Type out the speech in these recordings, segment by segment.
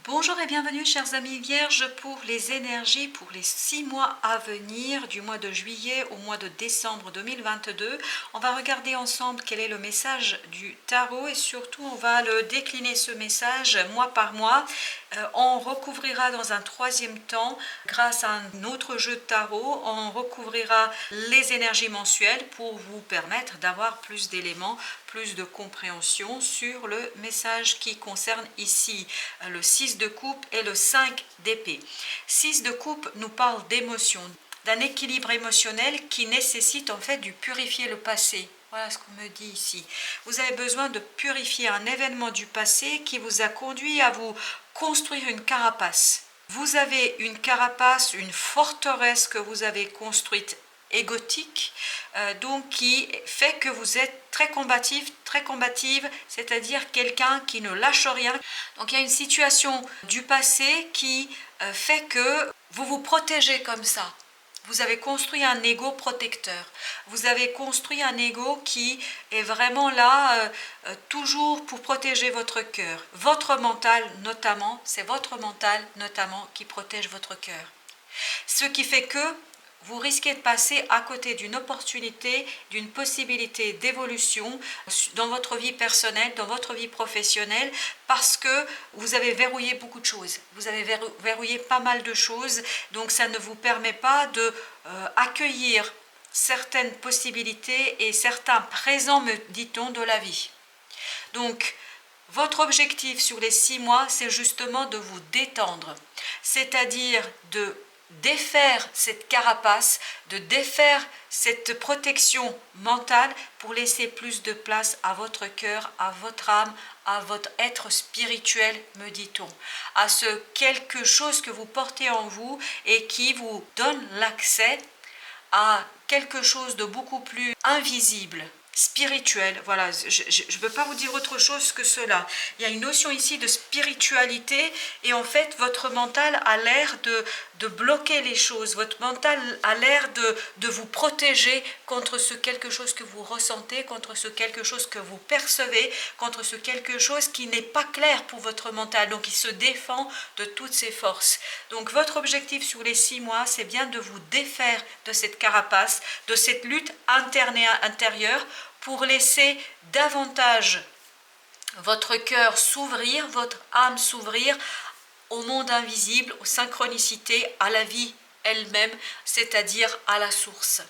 Bonjour et bienvenue chers amis vierges pour les énergies pour les 6 mois à venir du mois de juillet au mois de décembre 2022. On va regarder ensemble quel est le message du tarot et surtout on va le décliner ce message mois par mois. On recouvrira dans un troisième temps, grâce à un autre jeu de tarot, on recouvrira les énergies mensuelles pour vous permettre d'avoir plus d'éléments, plus de compréhension sur le message qui concerne ici le 6 de coupe et le 5 d'épée. 6 de coupe nous parle d'émotion, d'un équilibre émotionnel qui nécessite en fait de purifier le passé. Voilà ce qu'on me dit ici. Vous avez besoin de purifier un événement du passé qui vous a conduit à vous construire une carapace. Vous avez une carapace, une forteresse que vous avez construite égotique, donc qui fait que vous êtes très combative, c'est-à-dire quelqu'un qui ne lâche rien. Donc il y a une situation du passé qui fait que vous vous protégez comme ça. Vous avez construit un ego protecteur. Vous avez construit un ego qui est vraiment là, toujours pour protéger votre cœur. Votre mental notamment, c'est votre mental notamment qui protège votre cœur. Ce qui fait que vous risquez de passer à côté d'une opportunité, d'une possibilité d'évolution dans votre vie personnelle, dans votre vie professionnelle, parce que vous avez verrouillé beaucoup de choses. Vous avez verrouillé pas mal de choses, donc ça ne vous permet pas de accueillir certaines possibilités et certains présents, me dit-on, de la vie. Donc, votre objectif sur les 6 mois, c'est justement de vous détendre, c'est-à-dire de défaire cette carapace, de défaire cette protection mentale pour laisser plus de place à votre cœur, à votre âme, à votre être spirituel, me dit-on, à ce quelque chose que vous portez en vous et qui vous donne l'accès à quelque chose de beaucoup plus invisible, spirituel. Voilà, je ne peux pas vous dire autre chose que cela. Il y a une notion ici de spiritualité et en fait votre mental a l'air de bloquer les choses. Votre mental a l'air de vous protéger contre ce quelque chose que vous ressentez, contre ce quelque chose que vous percevez, contre ce quelque chose qui n'est pas clair pour votre mental. Donc il se défend de toutes ses forces. Donc votre objectif sur les 6 mois, c'est bien de vous défaire de cette carapace, de cette lutte interne et intérieure, pour laisser davantage votre cœur s'ouvrir, votre âme s'ouvrir au monde invisible, aux synchronicités, à la vie elle-même, c'est-à-dire à la source.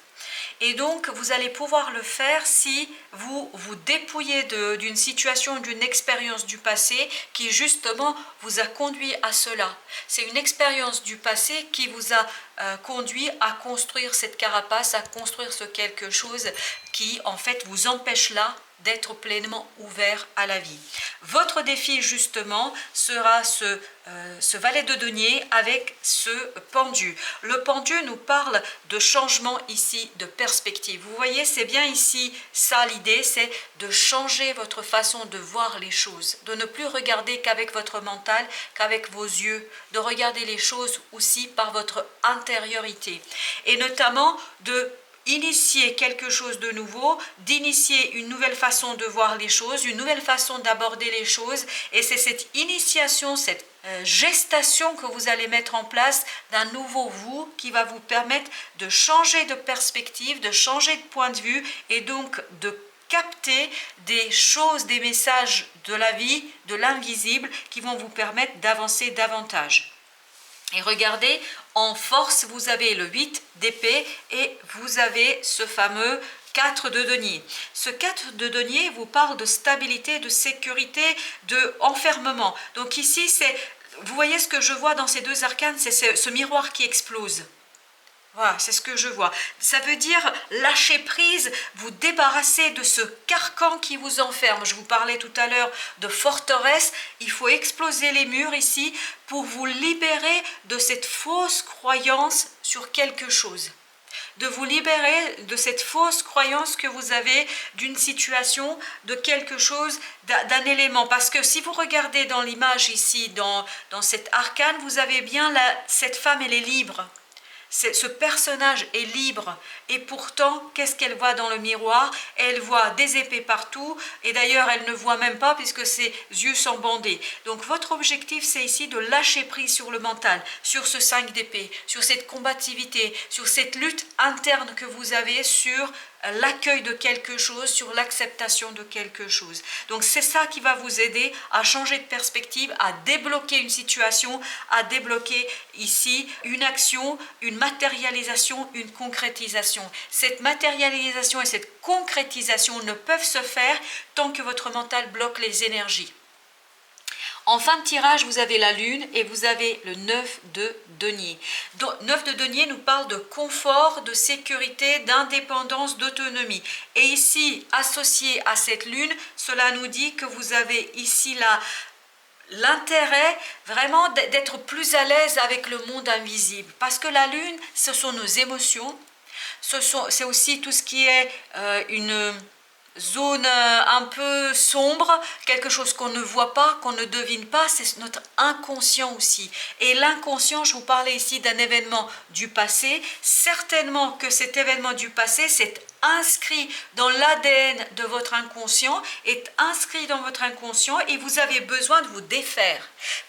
Et donc, vous allez pouvoir le faire si vous vous dépouillez d'une situation, d'une expérience du passé qui justement vous a conduit à cela. C'est une expérience du passé qui vous a conduit à construire cette carapace, à construire ce quelque chose qui en fait vous empêche là d'être pleinement ouvert à la vie. Votre défi justement sera ce valet de denier avec ce pendu. Le pendu nous parle de changement ici de perspective. Vous voyez, c'est bien ici ça l'idée, c'est de changer votre façon de voir les choses, de ne plus regarder qu'avec votre mental, qu'avec vos yeux, de regarder les choses aussi par votre intériorité et notamment de initier quelque chose de nouveau, d'initier une nouvelle façon de voir les choses, une nouvelle façon d'aborder les choses. Et c'est cette initiation, cette gestation que vous allez mettre en place d'un nouveau vous qui va vous permettre de changer de perspective, de changer de point de vue et donc de capter des choses, des messages de la vie, de l'invisible qui vont vous permettre d'avancer davantage. Et regardez, en force, vous avez le 8 d'épée et vous avez ce fameux 4 de denier. Ce 4 de denier vous parle de stabilité, de sécurité, de enfermement. Donc ici, vous voyez ce que je vois dans ces deux arcanes, c'est ce miroir qui explose. Voilà, c'est ce que je vois. Ça veut dire lâcher prise, vous débarrasser de ce carcan qui vous enferme. Je vous parlais tout à l'heure de forteresse. Il faut exploser les murs ici pour vous libérer de cette fausse croyance sur quelque chose. De vous libérer de cette fausse croyance que vous avez d'une situation, de quelque chose, d'un élément. Parce que si vous regardez dans l'image ici, dans cette arcane, vous avez bien cette femme, elle est libre. Ce personnage est libre et pourtant, qu'est-ce qu'elle voit dans le miroir? Elle voit des épées partout et d'ailleurs, elle ne voit même pas puisque ses yeux sont bandés. Donc, votre objectif, c'est ici de lâcher prise sur le mental, sur ce 5 d'épée, sur cette combativité, sur cette lutte interne que vous avez sur l'accueil de quelque chose, sur l'acceptation de quelque chose. Donc c'est ça qui va vous aider à changer de perspective, à débloquer une situation, à débloquer ici une action, une matérialisation, une concrétisation. Cette matérialisation et cette concrétisation ne peuvent se faire tant que votre mental bloque les énergies. En fin de tirage, vous avez la lune et vous avez le 9 de denier. Donc, 9 de denier nous parle de confort, de sécurité, d'indépendance, d'autonomie. Et ici, associé à cette lune, cela nous dit que vous avez ici l'intérêt vraiment d'être plus à l'aise avec le monde invisible. Parce que la lune, ce sont nos émotions, c'est aussi tout ce qui est une zone un peu sombre, quelque chose qu'on ne voit pas, qu'on ne devine pas, c'est notre inconscient aussi. Et l'inconscient, je vous parlais ici d'un événement du passé, certainement que cet événement du passé s'est inscrit dans l'ADN de votre inconscient, est inscrit dans votre inconscient et vous avez besoin de vous défaire.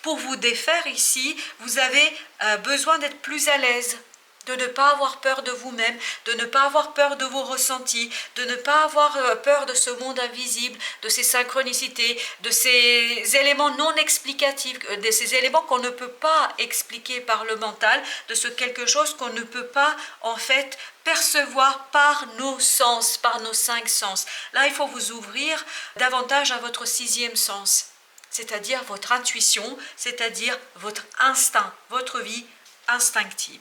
Pour vous défaire ici, vous avez besoin d'être plus à l'aise, de ne pas avoir peur de vous-même, de ne pas avoir peur de vos ressentis, de ne pas avoir peur de ce monde invisible, de ces synchronicités, de ces éléments non explicatifs, de ces éléments qu'on ne peut pas expliquer par le mental, de ce quelque chose qu'on ne peut pas en fait percevoir par nos sens, par nos 5 sens. Là, il faut vous ouvrir davantage à votre 6e sens, c'est-à-dire votre intuition, c'est-à-dire votre instinct, votre vie instinctive.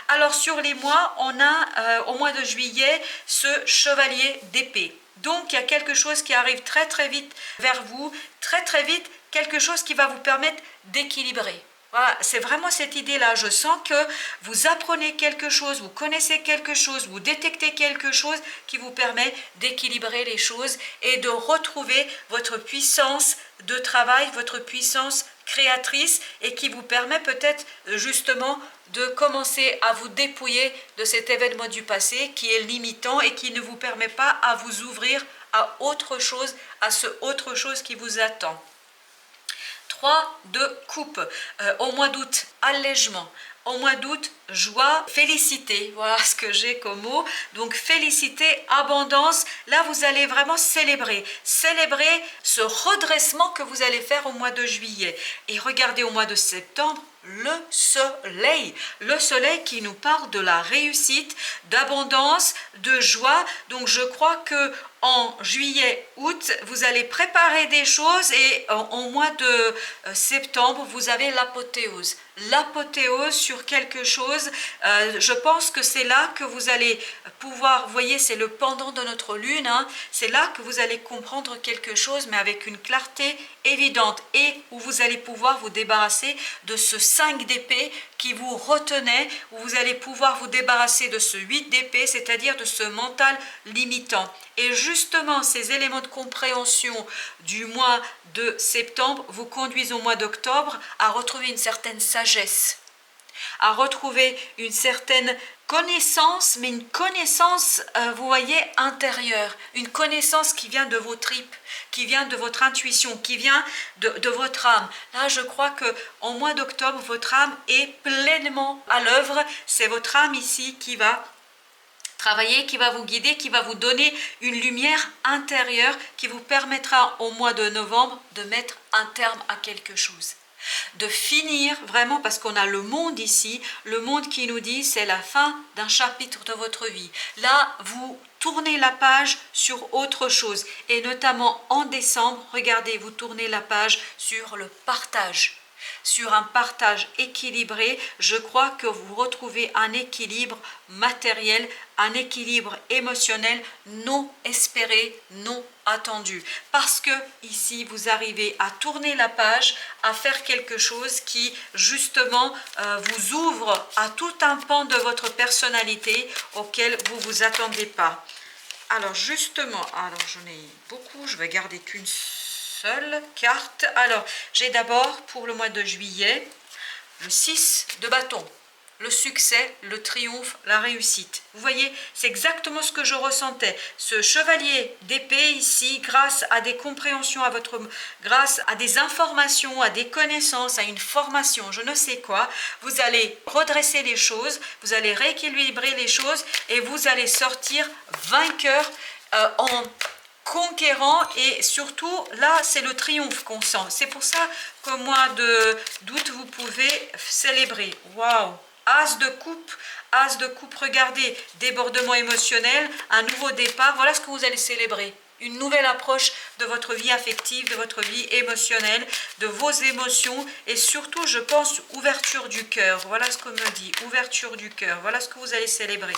Alors sur les mois, on a au mois de juillet ce chevalier d'épée. Donc il y a quelque chose qui arrive très très vite vers vous, très très vite, quelque chose qui va vous permettre d'équilibrer. Voilà, c'est vraiment cette idée-là. Je sens que vous apprenez quelque chose, vous connaissez quelque chose, vous détectez quelque chose qui vous permet d'équilibrer les choses et de retrouver votre puissance de travail, votre puissance créatrice et qui vous permet peut-être justement de commencer à vous dépouiller de cet événement du passé qui est limitant et qui ne vous permet pas à vous ouvrir à autre chose, à ce autre chose qui vous attend. 3 de coupe, au mois d'août, allègement. Au mois d'août, joie, félicité, voilà ce que j'ai comme mot. Donc félicité, abondance, là vous allez vraiment célébrer ce redressement que vous allez faire au mois de juillet. Et regardez au mois de septembre, le soleil qui nous parle de la réussite, d'abondance, de joie. Donc je crois que en juillet, août, vous allez préparer des choses et au mois de septembre, vous avez l'apothéose sur quelque chose. Je pense que c'est là que vous allez pouvoir, vous voyez, c'est le pendant de notre lune, hein, c'est là que vous allez comprendre quelque chose, mais avec une clarté évidente et où vous allez pouvoir vous débarrasser de ce 5 d'épée qui vous retenait, où vous allez pouvoir vous débarrasser de ce 8 d'épée, c'est-à-dire de ce mental limitant. Et justement, ces éléments de compréhension du mois de septembre vous conduisent au mois d'octobre à retrouver une certaine sagesse, à retrouver une certaine connaissance, mais une connaissance, vous voyez, intérieure, une connaissance qui vient de vos tripes, qui vient de votre intuition, qui vient de votre âme. Là, je crois qu'au mois d'octobre, votre âme est pleinement à l'œuvre. C'est votre âme ici qui va travailler, qui va vous guider, qui va vous donner une lumière intérieure qui vous permettra au mois de novembre de mettre un terme à quelque chose. De finir vraiment, parce qu'on a le monde ici, le monde qui nous dit c'est la fin d'un chapitre de votre vie. Là, vous tournez la page sur autre chose et notamment en décembre, regardez, vous tournez la page sur le partage. Sur un partage équilibré, je crois que vous retrouvez un équilibre matériel, un équilibre émotionnel non espéré, non attendu. Parce que ici, vous arrivez à tourner la page, à faire quelque chose qui justement vous ouvre à tout un pan de votre personnalité auquel vous ne vous attendez pas. Alors justement, j'en ai beaucoup, je vais garder qu'une seule carte. Alors, j'ai d'abord pour le mois de juillet le 6 de bâton. le succès, le triomphe, la réussite. Vous voyez, c'est exactement ce que je ressentais. Ce chevalier d'épée ici, grâce à des compréhensions, grâce à des informations, à des connaissances, à une formation, je ne sais quoi, vous allez redresser les choses, vous allez rééquilibrer les choses et vous allez sortir vainqueur en conquérant, et surtout là c'est le triomphe qu'on sent. C'est pour ça qu'au mois d'août vous pouvez célébrer. Waouh! As de coupe, regardez, débordement émotionnel, un nouveau départ, voilà ce que vous allez célébrer. Une nouvelle approche de votre vie affective, de votre vie émotionnelle, de vos émotions, et surtout, je pense, ouverture du cœur. Voilà ce qu'on me dit, ouverture du cœur. Voilà ce que vous allez célébrer.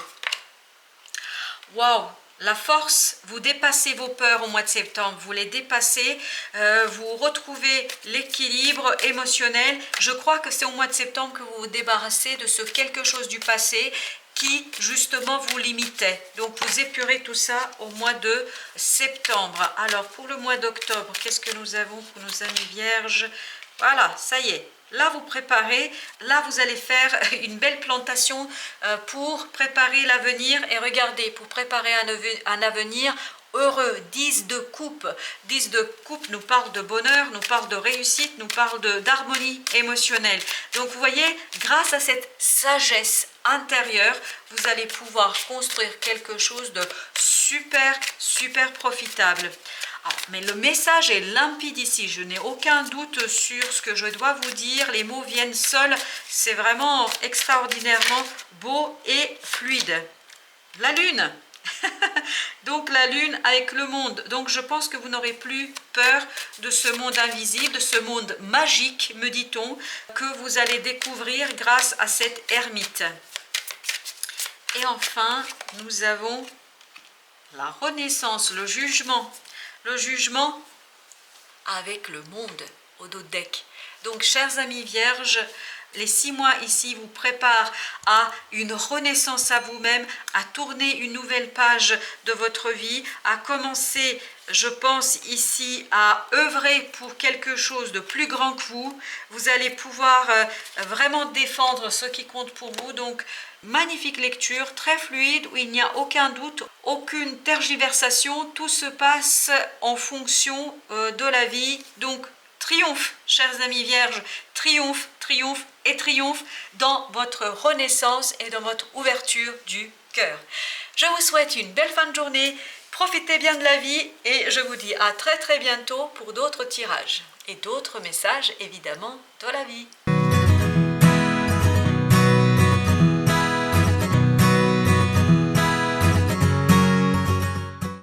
Waouh! La force, vous dépassez vos peurs au mois de septembre, vous les dépassez, vous retrouvez l'équilibre émotionnel. Je crois que c'est au mois de septembre que vous vous débarrassez de ce quelque chose du passé qui justement vous limitait. Donc vous épurez tout ça au mois de septembre. Alors pour le mois d'octobre, qu'est-ce que nous avons pour nos amis vierges? Voilà, ça y est. Là, vous préparez, là, vous allez faire une belle plantation pour préparer l'avenir. Et regardez, pour préparer un avenir heureux, 10 de coupe. 10 de coupe nous parle de bonheur, nous parle de réussite, nous parle d'harmonie émotionnelle. Donc, vous voyez, grâce à cette sagesse intérieure, vous allez pouvoir construire quelque chose de super, super profitable. Mais le message est limpide ici, je n'ai aucun doute sur ce que je dois vous dire, les mots viennent seuls, c'est vraiment extraordinairement beau et fluide. La lune, donc la lune avec le monde, donc je pense que vous n'aurez plus peur de ce monde invisible, de ce monde magique, me dit-on, que vous allez découvrir grâce à cette ermite. Et enfin, nous avons la renaissance, le jugement. Le jugement avec le monde au dos de deck. Donc, chers amis vierges, les 6 mois ici vous préparent à une renaissance à vous-même, à tourner une nouvelle page de votre vie, à commencer, je pense ici, à œuvrer pour quelque chose de plus grand que vous. Vous allez pouvoir vraiment défendre ce qui compte pour vous. Donc, magnifique lecture, très fluide, où il n'y a aucun doute, aucune tergiversation. Tout se passe en fonction de la vie. Donc, triomphe, chers amis vierges, triomphe, triomphe et triomphe dans votre renaissance et dans votre ouverture du cœur. Je vous souhaite une belle fin de journée, profitez bien de la vie et je vous dis à très très bientôt pour d'autres tirages et d'autres messages évidemment de la vie.